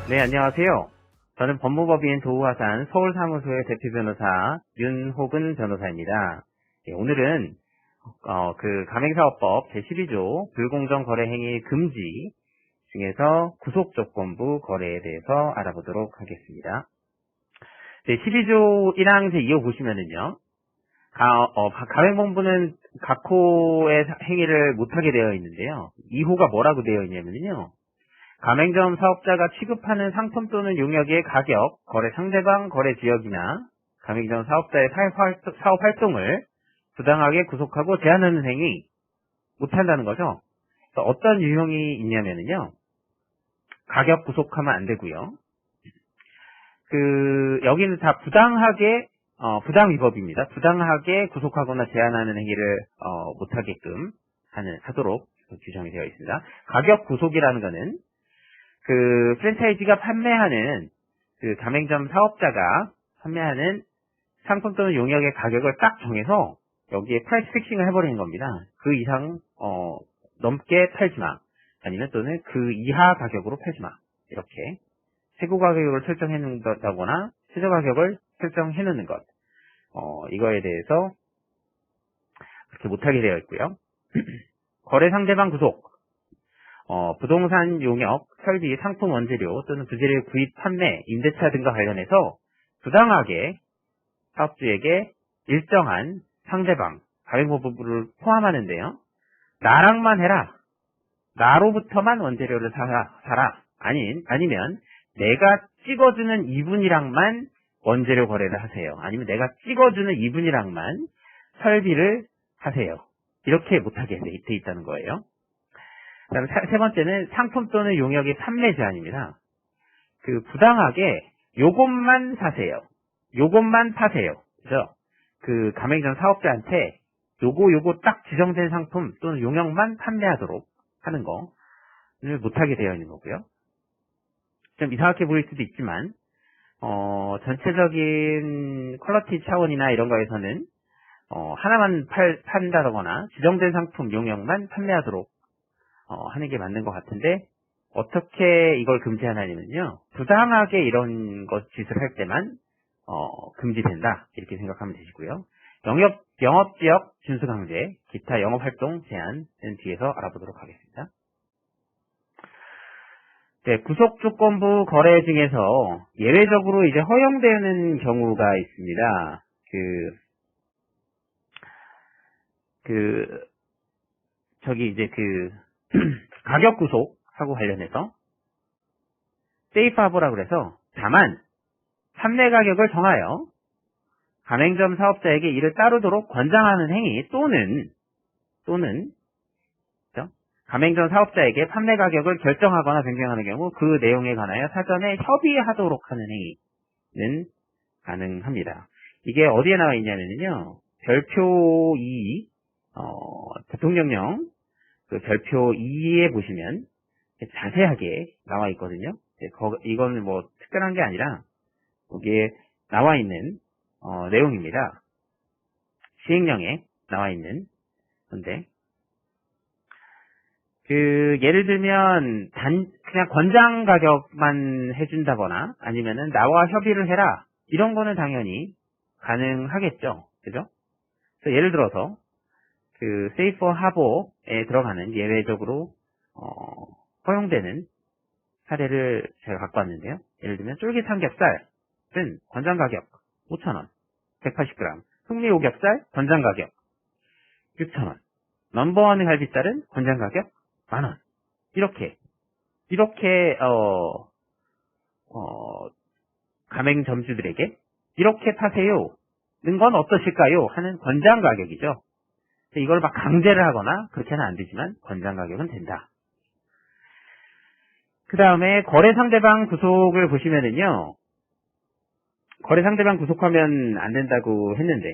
네, 안녕하세요. 저는 법무법인 도우화산 서울사무소의 대표 변호사 윤호근 변호사입니다. 네, 오늘은 가맹사업법 제12조 불공정 거래 행위 금지 중에서 구속조건부 거래에 대해서 알아보도록 하겠습니다. 네, 12조 1항 제2호 보시면은요, 가맹본부는 각호의 행위를 못하게 되어 있는데요. 2호가 뭐라고 되어 있냐면요, 가맹점 사업자가 취급하는 상품 또는 용역의 가격, 거래 상대방 거래 지역이나 가맹점 사업자의 사업 활동을 부당하게 구속하고 제한하는 행위 못한다는 거죠. 어떤 유형이 있냐면요, 가격 구속하면 안 되고요. 여기는 다 부당 위법입니다. 부당하게 구속하거나 제한하는 행위를 못하게끔 하도록 규정이 되어 있습니다. 가격 구속이라는 것은 프랜차이즈가 판매하는 가맹점 사업자가 판매하는 상품 또는 용역의 가격을 딱 정해서 여기에 프라이스 픽싱을 해버리는 겁니다. 그 이상 넘게 팔지 마, 아니면 또는 그 이하 가격으로 팔지 마, 이렇게 최고 가격을 설정해 놓는다거나 최저 가격을 설정해 놓는 것, 이거에 대해서 그렇게 못하게 되어 있고요. 거래 상대방 구속, 부동산 용역, 설비, 상품 원재료 또는 부재료 구입, 판매, 임대차 등과 관련해서 부당하게 사업주에게 일정한 상대방, 가맹본부를 포함하는데요. 나랑만 해라, 나로부터만 원재료를 사라, 아니면 내가 찍어주는 이분이랑만 원재료 거래를 하세요. 아니면 내가 찍어주는 이분이랑만 설비를 하세요. 이렇게 못하게 돼 있다는 거예요. 그다음에 세 번째는 상품 또는 용역의 판매 제한입니다. 부당하게 요것만 사세요, 요것만 파세요, 그죠? 가맹점 사업자한테 요거 딱 지정된 상품 또는 용역만 판매하도록 하는 거를 못하게 되어 있는 거고요. 좀 이상하게 보일 수도 있지만 전체적인 퀄리티 차원이나 이런 거에서는 하나만 판다거나 지정된 상품 용역만 판매하도록 하는 게 맞는 것 같은데, 어떻게 이걸 금지하냐면요, 부당하게 이런 짓을 할 때만 금지된다, 이렇게 생각하면 되시고요. 영업지역 준수강제, 기타 영업활동 제한은 뒤에서 알아보도록 하겠습니다. 네, 구속조건부 거래 중에서 예외적으로 이제 허용되는 경우가 있습니다. 가격 구속하고 관련해서 세이프 하버라고 해서, 다만 판매 가격을 정하여 가맹점 사업자에게 이를 따르도록 권장하는 행위 또는 그렇죠? 가맹점 사업자에게 판매 가격을 결정하거나 변경하는 경우 그 내용에 관하여 사전에 협의하도록 하는 행위는 가능합니다. 이게 어디에 나와 있냐면요, 별표 2, 대통령령 별표 2에 보시면 자세하게 나와 있거든요. 이거는 뭐 특별한 게 아니라 거기에 나와 있는 내용입니다. 시행령에 나와 있는 건데, 예를 들면 그냥 권장 가격만 해준다거나 아니면은 나와 협의를 해라, 이런 거는 당연히 가능하겠죠, 그죠? 그래서 예를 들어서 세이프 하버에 들어가는 예외적으로 허용되는 사례를 제가 갖고 왔는데요. 예를 들면 쫄깃 삼겹살은 권장 가격 5,000원 180g, 흑미 오겹살 권장 가격 6,000원, 넘버원 갈비살은 권장 가격 10,000원, 이렇게 가맹점주들에게 이렇게 파세요는 건 어떠실까요 하는 권장 가격이죠. 이걸 막 강제를 하거나 그렇게는 안 되지만 권장 가격은 된다. 그 다음에 거래 상대방 구속을 보시면은요, 거래 상대방 구속하면 안 된다고 했는데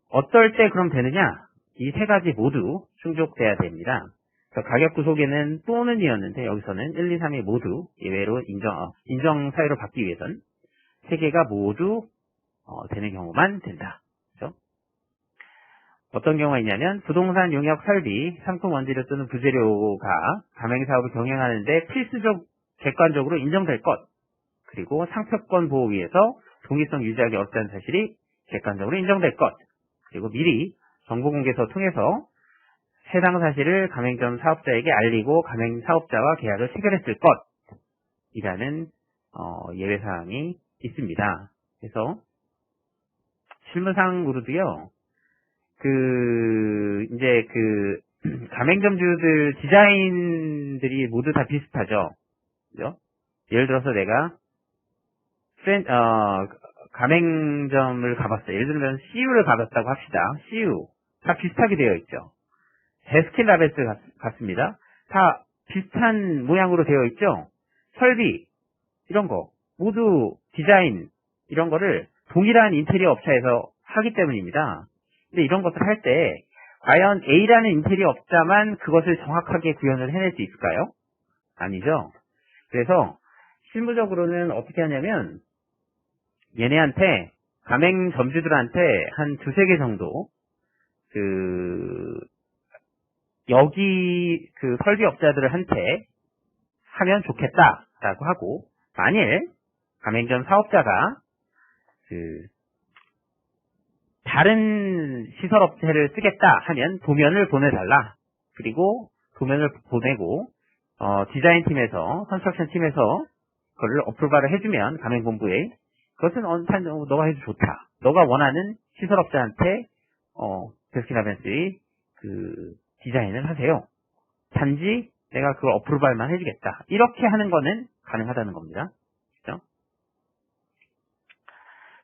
어떨 때 그럼 되느냐, 이 세 가지 모두 충족돼야 됩니다. 그래서 가격 구속에는 또는이었는데 여기서는 1, 2, 3이 모두 예외로 인정 사유로 받기 위해선 세 개가 모두 되는 경우만 된다. 그렇죠? 어떤 경우가 있냐면 부동산 용역 설비, 상품 원재료 또는 부재료가 가맹사업을 경영하는데 필수적 객관적으로 인정될 것, 그리고 상표권 보호 위해서 동일성 유지하기 어렵다는 사실이 객관적으로 인정될 것, 그리고 미리 정보공개서 통해서 해당 사실을 가맹점 사업자에게 알리고 가맹사업자와 계약을 체결했을 것이라는 예외사항이 있습니다. 그래서 실무상으로도요, 이제 가맹점주들 디자인들이 모두 다 비슷하죠. 그죠? 예를 들어서 내가 가맹점을 가봤어요. 예를 들면 CU를 가봤다고 합시다. CU 다 비슷하게 되어 있죠. 베스킨라빈스 같습니다. 다 비슷한 모양으로 되어 있죠. 설비 이런 거 모두 디자인 이런 거를 동일한 인테리어 업체에서 하기 때문입니다. 근데 이런 것을 할 때 과연 A라는 인테리어 업자만 그것을 정확하게 구현을 해낼 수 있을까요? 아니죠. 그래서 실무적으로는 어떻게 하냐면 얘네한테 가맹점주들한테 한 두세 개 정도 여기 설비업자들한테 하면 좋겠다라고 하고, 만일 가맹점 사업자가 다른 시설업체를 쓰겠다 하면 도면을 보내달라. 그리고 도면을 보내고 디자인팀에서 컨스트럭션 팀에서 그걸 어프로발을 해주면 가맹본부에 그것은 너가 해도 좋다. 너가 원하는 시설업자한테 베스킨라빈스의 디자인을 하세요. 단지 내가 그걸 어프로발만 해주겠다. 이렇게 하는 거는 가능하다는 겁니다. 그렇죠?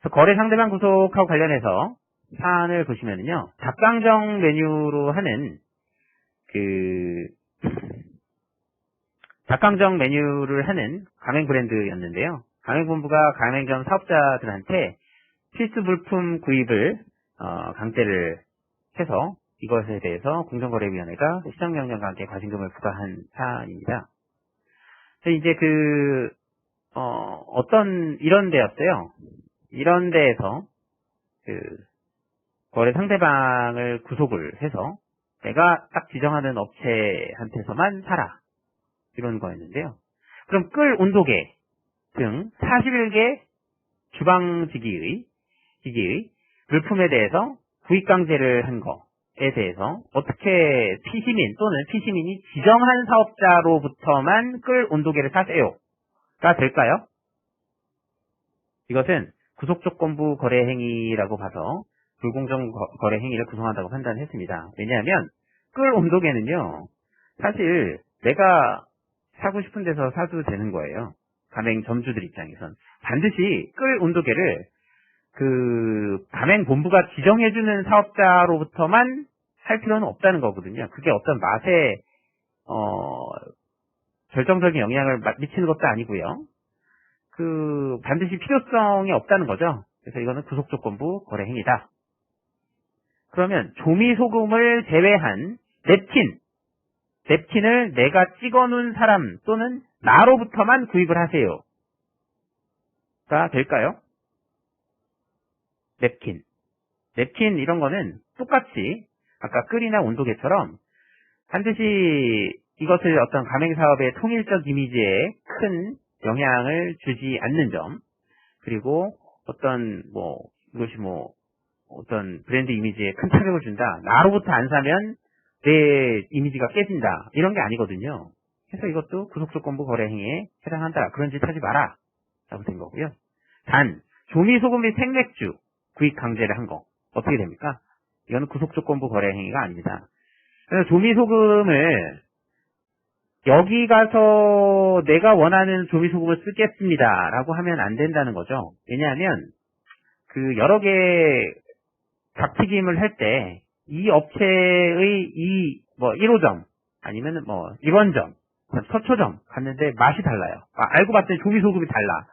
그래서 거래 상대방 구속하고 관련해서 사안을 보시면은요, 닭강정 메뉴로 하는 닭강정 메뉴를 하는 가맹 브랜드였는데요. 가맹본부가 가맹점 사업자들한테 필수 물품 구입을 강제를 해서 이것에 대해서 공정거래위원회가 시장명령과 함께 과징금을 부과한 사안입니다. 그래서 이제 이런 데였어요. 이런 데에서 거래 상대방을 구속을 해서 내가 딱 지정하는 업체한테서만 사라. 이런 거였는데요. 그럼 끌 온도계 등 41개 주방지기의 물품에 대해서 구입 강제를 한 거에 대해서 어떻게 피시민 또는 피시민이 지정한 사업자로부터만 끌 온도계를 사세요가 될까요? 이것은 구속조건부 거래행위라고 봐서 불공정 거래행위를 구성한다고 판단했습니다. 왜냐하면 끌 온도계는요, 사실 내가 사고 싶은 데서 사도 되는 거예요. 가맹점주들 입장에선 반드시 끌 온도계를 가맹본부가 지정해주는 사업자로부터만 할 필요는 없다는 거거든요. 그게 어떤 맛에 결정적인 영향을 미치는 것도 아니고요. 반드시 필요성이 없다는 거죠. 그래서 이거는 구속조건부 거래행위다. 그러면 조미소금을 제외한 냅킨을 내가 찍어놓은 사람 또는 나로부터만 구입을 하세요. 가 될까요? 냅킨 이런 거는 똑같이 아까 끌이나 온도계처럼 반드시 이것을 어떤 가맹사업의 통일적 이미지에 큰 영향을 주지 않는 점, 그리고 이것이 어떤 브랜드 이미지에 큰 타격을 준다. 나로부터 안 사면 내 이미지가 깨진다. 이런 게 아니거든요. 그래서 이것도 구속조건부 거래행위에 해당한다. 그런 짓 하지 마라. 라고 된 거고요. 단, 조미소금 및 생맥주 구입 강제를 한 거. 어떻게 됩니까? 이거는 구속조건부 거래행위가 아닙니다. 그래서 조미소금을 여기 가서 내가 원하는 조미소금을 쓰겠습니다. 라고 하면 안 된다는 거죠. 왜냐하면 여러 개 닭튀김을 할 때 이 업체의 1호점 아니면 1원점, 서초점 갔는데 맛이 달라요. 알고 봤더니 조미소금이 달라.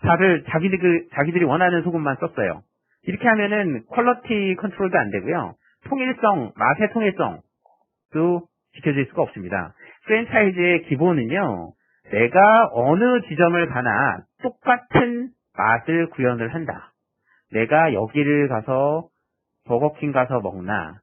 다들 자기들이 원하는 소금만 썼어요. 이렇게 하면은 퀄리티 컨트롤도 안 되고요. 맛의 통일성도 지켜질 수가 없습니다. 프랜차이즈의 기본은요, 내가 어느 지점을 가나 똑같은 맛을 구현을 한다. 내가 여기를 가서 버거킹 가서 먹나,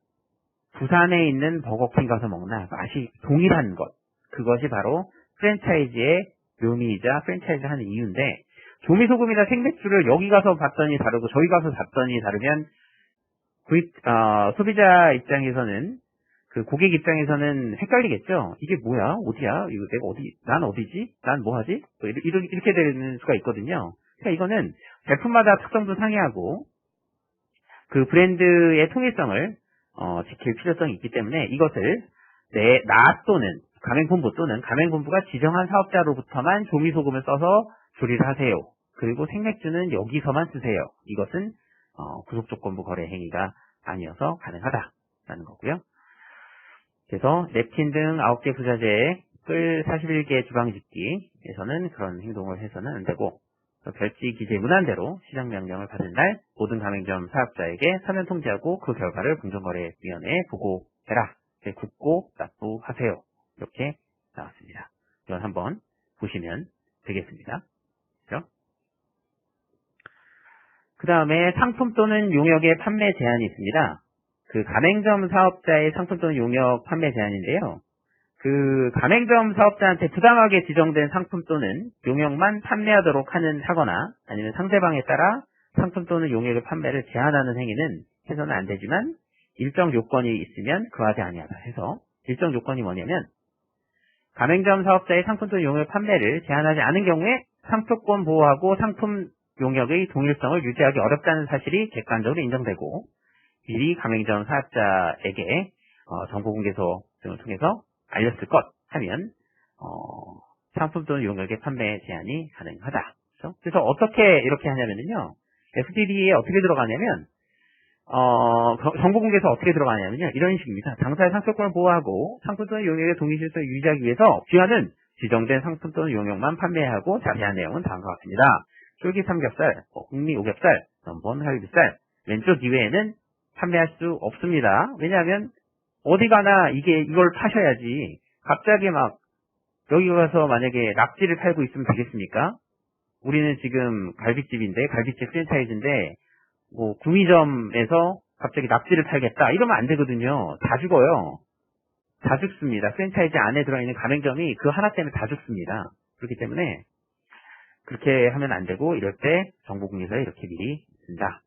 부산에 있는 버거킹 가서 먹나, 맛이 동일한 것. 그것이 바로 프랜차이즈의 묘미이자 프랜차이즈 하는 이유인데, 조미소금이나 생맥주를 여기 가서 봤더니 다르고 저기 가서 봤더니 다르면 소비자 입장에서는 그 고객 입장에서는 헷갈리겠죠. 이게 뭐야? 어디야? 이거 내가 난 어디지? 난 뭐 하지? 뭐 이렇게 되는 수가 있거든요. 그러니까 이거는 제품마다 특성도 상이하고 그 브랜드의 통일성을 지킬 필요성이 있기 때문에 이것을 나 또는 가맹본부 또는 가맹본부가 지정한 사업자로부터만 조미소금을 써서 조리를 하세요. 그리고 생맥주는 여기서만 쓰세요. 이것은 구속조건부 거래 행위가 아니어서 가능하다라는 거고요. 그래서 냅킨 등 9개 부자재에 끌 41개 주방집기에서는 그런 행동을 해서는 안 되고 별지 기재 문안대로 시장 명령을 받은 날 모든 가맹점 사업자에게 서면 통지하고 그 결과를 공정거래위원회에 보고해라. 굳고 납부하세요. 이렇게 나왔습니다. 이건 한번 보시면 되겠습니다. 그렇죠? 그 다음에 상품 또는 용역의 판매 제한이 있습니다. 그 가맹점 사업자의 상품 또는 용역 판매 제한인데요. 그 가맹점 사업자한테 부당하게 지정된 상품 또는 용역만 판매하도록 하거나 아니면 상대방에 따라 상품 또는 용역의 판매를 제한하는 행위는 해서는 안 되지만 일정 요건이 있으면 그하지 아니하다 해서 일정 요건이 뭐냐면 가맹점 사업자의 상품 또는 용역 판매를 제한하지 않은 경우에 상표권 보호하고 상품 용역의 동일성을 유지하기 어렵다는 사실이 객관적으로 인정되고 미리 가맹점 사업자에게 정보공개서 등을 통해서 알렸을 것 하면 상품 또는 용역의 판매 제한이 가능하다. 그렇죠? 그래서 어떻게 이렇게 하냐면요. FDD에 어떻게 들어가냐면 정보공개서 어떻게 들어가냐면요. 이런 식입니다. 당사의 상표권을 보호하고 상품 또는 용역의 동일성을 유지하기 위해서 귀하는 지정된 상품 또는 용역만 판매하고 자세한 내용은 다음과 같습니다. 쫄깃 삼겹살, 흑미 오겹살, 넘본 갈비살, 왼쪽 이외에는 판매할 수 없습니다. 왜냐하면 어디 가나 이걸 파셔야지 갑자기 막 여기 가서 만약에 낙지를 팔고 있으면 되겠습니까? 우리는 지금 갈비집인데 갈비집 프랜차이즈인데 뭐 구미점에서 갑자기 낙지를 팔겠다 이러면 안 되거든요. 다 죽어요. 다 죽습니다. 프랜차이즈 안에 들어있는 가맹점이 그 하나 때문에 다 죽습니다. 그렇기 때문에 그렇게 하면 안 되고 이럴 때 정보공개서에 이렇게 미리 쓴다.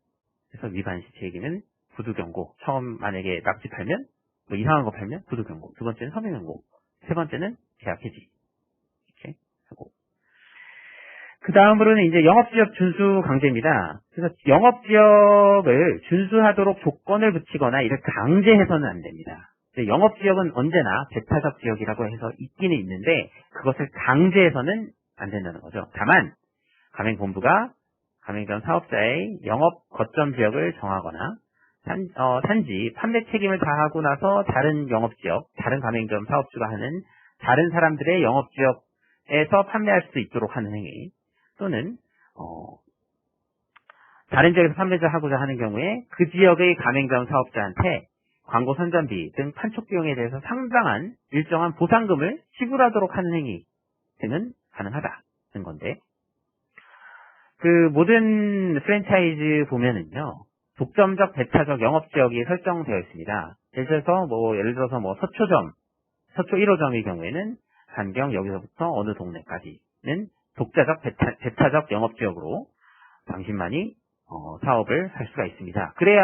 그래서 위반 시 책임은 구두경고. 처음 만약에 낙지 팔면 뭐 이상한 거 팔면 구두경고. 두 번째는 서명경고. 세 번째는 계약 해지. 이렇게 하고. 그 다음으로는 이제 영업지역 준수 강제입니다. 그래서 영업지역을 준수하도록 조건을 붙이거나 이를 강제해서는 안 됩니다. 영업지역은 언제나 배타적 지역이라고 해서 있기는 있는데 그것을 강제해서는 안 된다는 거죠. 다만 가맹본부가 가맹점 사업자의 영업 거점 지역을 정하거나 산지 판매 책임을 다하고 나서 다른 영업지역, 다른 가맹점 사업주가 하는 다른 사람들의 영업지역에서 판매할 수 있도록 하는 행위 또는 다른 지역에서 판매를 하고자 하는 경우에 그 지역의 가맹점 사업자한테 광고 선전비 등 판촉 비용에 대해서 상당한 일정한 보상금을 지불하도록 하는 행위 등은 가능하다는 건데 그 모든 프랜차이즈 보면은요 독점적 배타적 영업지역이 설정되어 있습니다. 예를 들어서 서초점, 서초 1호점의 경우에는 반경 여기서부터 어느 동네까지는 독자적 배타적 영업지역으로 당신만이 사업을 할 수가 있습니다. 그래야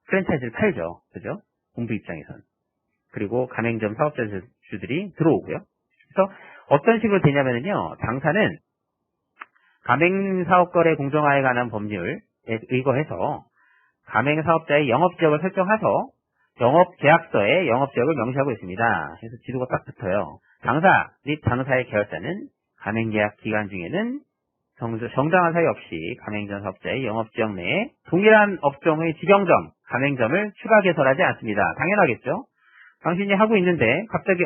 프랜차이즈를 팔죠. 그죠? 본부 입장에서는. 그리고 가맹점 사업자들이 들어오고요. 그래서 어떤 식으로 되냐면요. 당사는 가맹사업거래 공정화에 관한 법률에 의거해서 가맹사업자의 영업지역을 설정해서 영업계약서에 영업지역을 명시하고 있습니다. 그래서 지도가 딱 붙어요. 당사 및 당사의 계열사는 가맹계약 기간 중에는 정당한 사유 없이 가맹점 사업자의 영업지역 내에 동일한 업종의 직영점, 가맹점을 추가 개설하지 않습니다. 당연하겠죠? 당신이 하고 있는데 갑자기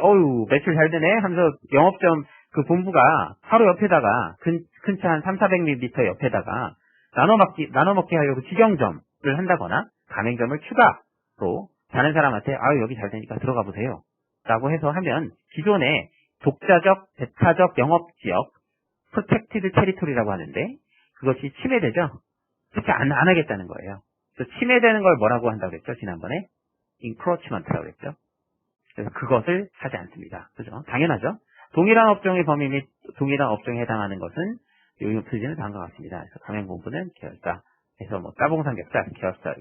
매출 잘 되네 하면서 영업점 그 본부가 바로 옆에다가 큰 차 한 300-400m 옆에다가 나눠먹기 하려고 직영점을 한다거나 가맹점을 추가로 다른 사람한테 여기 잘 되니까 들어가 보세요 라고 해서 하면 기존의 독자적, 배타적 영업지역 프로텍티드 테리토리라고 하는데 그것이 침해되죠? 그렇게 안 하겠다는 거예요. 그래서 침해되는 걸 뭐라고 한다고 그랬죠? 지난번에 인크로치먼트라고 그랬죠? 그래서 그것을 하지 않습니다. 그죠? 당연하죠? 동일한 업종의 범위 및 동일한 업종에 해당하는 것은 이 표지는 다음과 같습니다. 그래서 가맹본부는 계열사, 그래서 뭐 따봉삼겹살,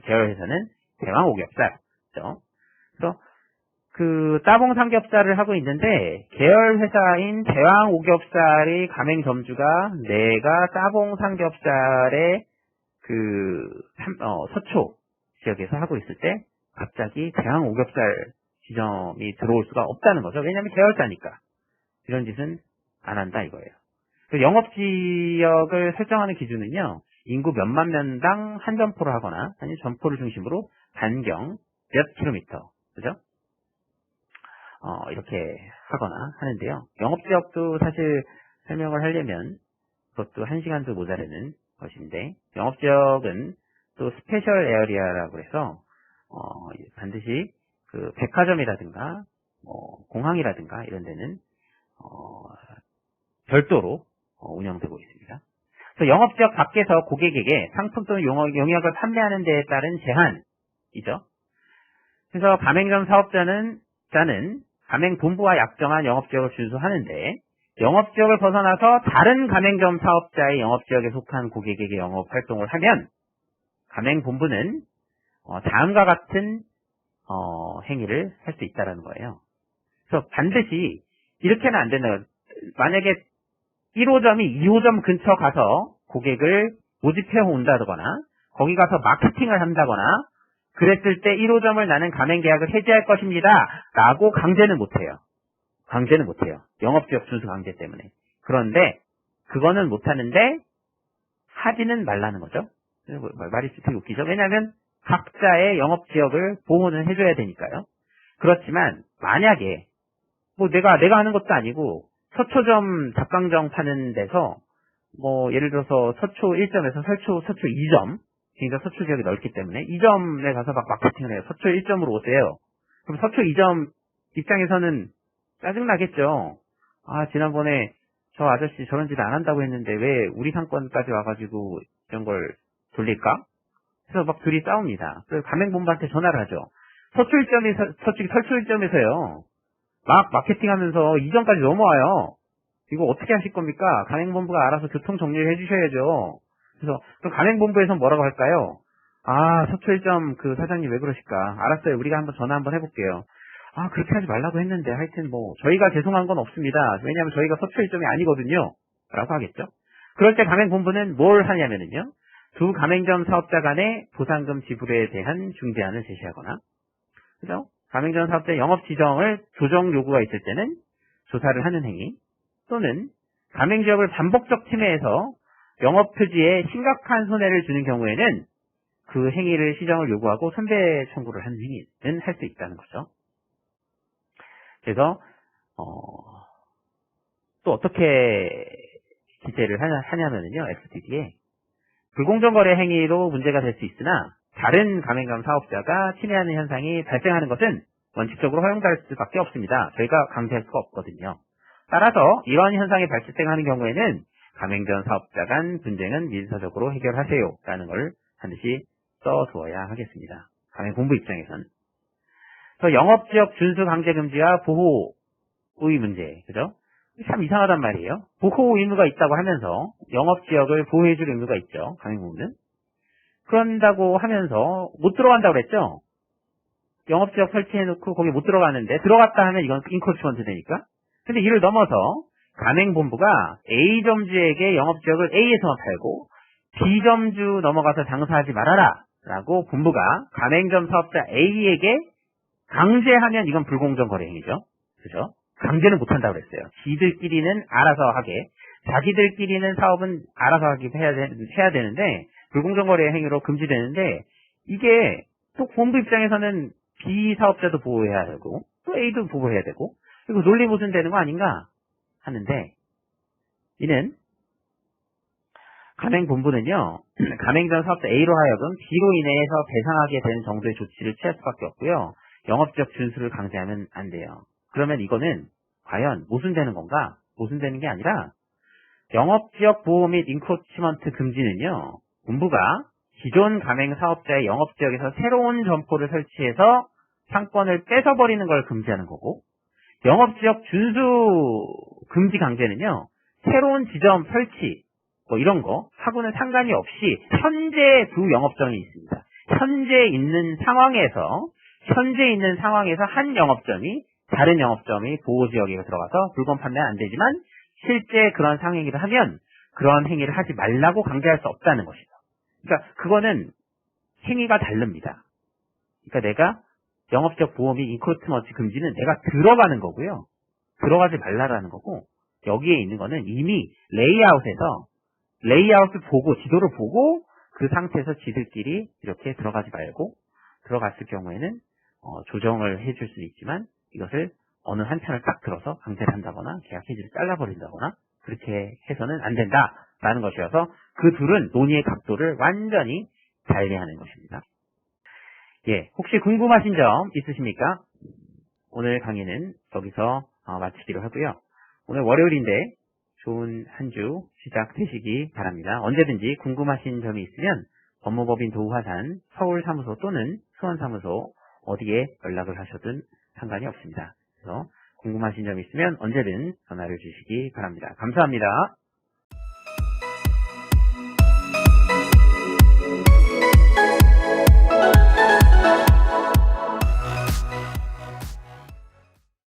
계열회사는 대왕오겹살죠. 그래서 그 따봉삼겹살을 하고 있는데 계열회사인 대왕오겹살의 가맹점주가 내가 따봉삼겹살의 서초 지역에서 하고 있을 때 갑자기 대왕오겹살 지점이 들어올 수가 없다는 거죠. 왜냐하면 계열사니까. 이런 짓은 안 한다 이거예요. 영업지역을 설정하는 기준은요, 인구 몇만 명당 한 점포를 하거나, 아니면 점포를 중심으로 반경 몇 킬로미터, 그죠? 이렇게 하거나 하는데요. 영업지역도 사실 설명을 하려면 그것도 1시간도 모자르는 것인데, 영업지역은 또 스페셜 에어리아라고 해서, 반드시 그 백화점이라든가, 공항이라든가 이런 데는, 별도로 운영되고 있습니다. 그래서 영업지역 밖에서 고객에게 상품 또는 용역을 판매하는 데에 따른 제한이죠. 그래서 가맹점 사업자는 가맹본부와 약정한 영업지역을 준수하는데, 영업지역을 벗어나서 다른 가맹점 사업자의 영업지역에 속한 고객에게 영업활동을 하면 가맹본부는 다음과 같은 행위를 할 수 있다는 거예요. 그래서 반드시 이렇게는 안 된다. 만약에 1호점이 2호점 근처 가서 고객을 모집해 온다거나 거기 가서 마케팅을 한다거나 그랬을 때 1호점을 나는 가맹계약을 해지할 것입니다 라고 강제는 못해요. 영업지역 준수 강제 때문에. 그런데 그거는 못하는데 하지는 말라는 거죠. 말이 되게 웃기죠. 왜냐하면 각자의 영업지역을 보호는 해줘야 되니까요. 그렇지만 만약에 내가 하는 것도 아니고 서초점 닭강정 파는 데서 예를 들어서 서초 1점에서 서초 2점, 그러니까 서초 지역이 넓기 때문에 2점에 가서 막 마케팅을 해요. 서초 1점으로 오세요. 그럼 서초 2점 입장에서는 짜증나겠죠. 지난번에 저 아저씨 저런 짓 안 한다고 했는데 왜 우리 상권까지 와가지고 이런 걸 돌릴까? 그래서 막 둘이 싸웁니다. 그래서 가맹본부한테 전화를 하죠. 서초 1점에서요. 막 마케팅하면서 2점까지 넘어와요. 이거 어떻게 하실 겁니까? 가맹본부가 알아서 교통 정리를 해주셔야죠. 그래서 그럼 가맹본부에서 뭐라고 할까요? 서초 1점 그 사장님 왜 그러실까? 알았어요. 우리가 전화 한번 해볼게요. 그렇게 하지 말라고 했는데 하여튼 저희가 죄송한 건 없습니다. 왜냐하면 저희가 서초 1점이 아니거든요. 라고 하겠죠. 그럴 때 가맹본부는 뭘 하냐면요. 두 가맹점 사업자 간의 보상금 지불에 대한 중재안을 제시하거나, 그죠? 가맹점 사업자 영업 지정을 조정 요구가 있을 때는 조사를 하는 행위, 또는 가맹지역을 반복적 침해해서 영업 표지에 심각한 손해를 주는 경우에는 그 행위를 시정을 요구하고 손배 청구를 하는 행위는 할 수 있다는 거죠. 그래서 또 어떻게 기재를 하냐면요, FTD에 불공정거래 행위로 문제가 될 수 있으나 다른 가맹점 사업자가 침해하는 현상이 발생하는 것은 원칙적으로 허용될 수밖에 없습니다. 저희가 강제할 수가 없거든요. 따라서 이러한 현상이 발생하는 경우에는 가맹점 사업자 간 분쟁은 민사적으로 해결하세요 라는 걸 반드시 써두어야 하겠습니다. 가맹본부 입장에선. 그래서 영업지역 준수 강제금지와 보호의 문제, 그죠? 참 이상하단 말이에요. 보호 의무가 있다고 하면서 영업지역을 보호해줄 의무가 있죠. 가맹본부는. 그런다고 하면서 못 들어간다고 그랬죠? 영업지역 설치해놓고 거기 못 들어가는데 들어갔다 하면 이건 인크로치먼트 되니까. 근데 이를 넘어서 가맹본부가 A점주에게 영업지역을 A에서만 팔고 B점주 넘어가서 장사하지 말아라 라고 본부가 가맹점 사업자 A에게 강제하면 이건 불공정거래 행위죠. 그죠? 강제는 못한다고 그랬어요. 지들끼리는 알아서 하게, 자기들끼리는 사업은 알아서 하게 해야 되는데 불공정거래 행위로 금지되는데, 이게 또 본부 입장에서는 B 사업자도 보호해야 되고 또 A도 보호해야 되고, 이거 논리 모순되는 거 아닌가 하는데, 이는 가맹본부는요, 가맹점 사업자 A로 하여금 B로 인해서 배상하게 되는 정도의 조치를 취할 수밖에 없고요, 영업지역 준수를 강제하면 안 돼요. 그러면 이거는 과연 모순되는 건가? 모순되는 게 아니라 영업지역 보호 및 인크로치먼트 금지는요, 본부가 기존 가맹 사업자의 영업지역에서 새로운 점포를 설치해서 상권을 뺏어버리는 걸 금지하는 거고, 영업지역 준수 금지 강제는요, 새로운 지점 설치 뭐 이런 거 하고는 상관이 없이 현재 두 영업점이 있습니다. 현재 있는 상황에서 한 영업점이 다른 영업점이 보호지역에 들어가서 물건 판매는 안 되지만 실제 그런 상행위를 하면 그런 행위를 하지 말라고 강제할 수 없다는 것이죠. 그러니까 그거는 행위가 다릅니다. 그러니까 내가 영업적 보호 및 인크로트먼트 금지는 내가 들어가는 거고요. 들어가지 말라라는 거고, 여기에 있는 거는 이미 레이아웃을 보고, 지도를 보고 그 상태에서 지들끼리 이렇게 들어가지 말고, 들어갔을 경우에는 조정을 해줄 수는 있지만 이것을 어느 한편을 딱 들어서 강제를 한다거나 계약 해지를 잘라버린다거나 그렇게 해서는 안 된다라는 것이어서 그 둘은 논의의 각도를 완전히 달리하는 것입니다. 예, 혹시 궁금하신 점 있으십니까? 오늘 강의는 여기서 마치기로 하고요. 오늘 월요일인데 좋은 한 주 시작되시기 바랍니다. 언제든지 궁금하신 점이 있으면 법무법인 도우화산 서울사무소 또는 수원사무소 어디에 연락을 하셔든 상관이 없습니다. 그래서 궁금하신 점이 있으면 언제든 전화를 주시기 바랍니다. 감사합니다.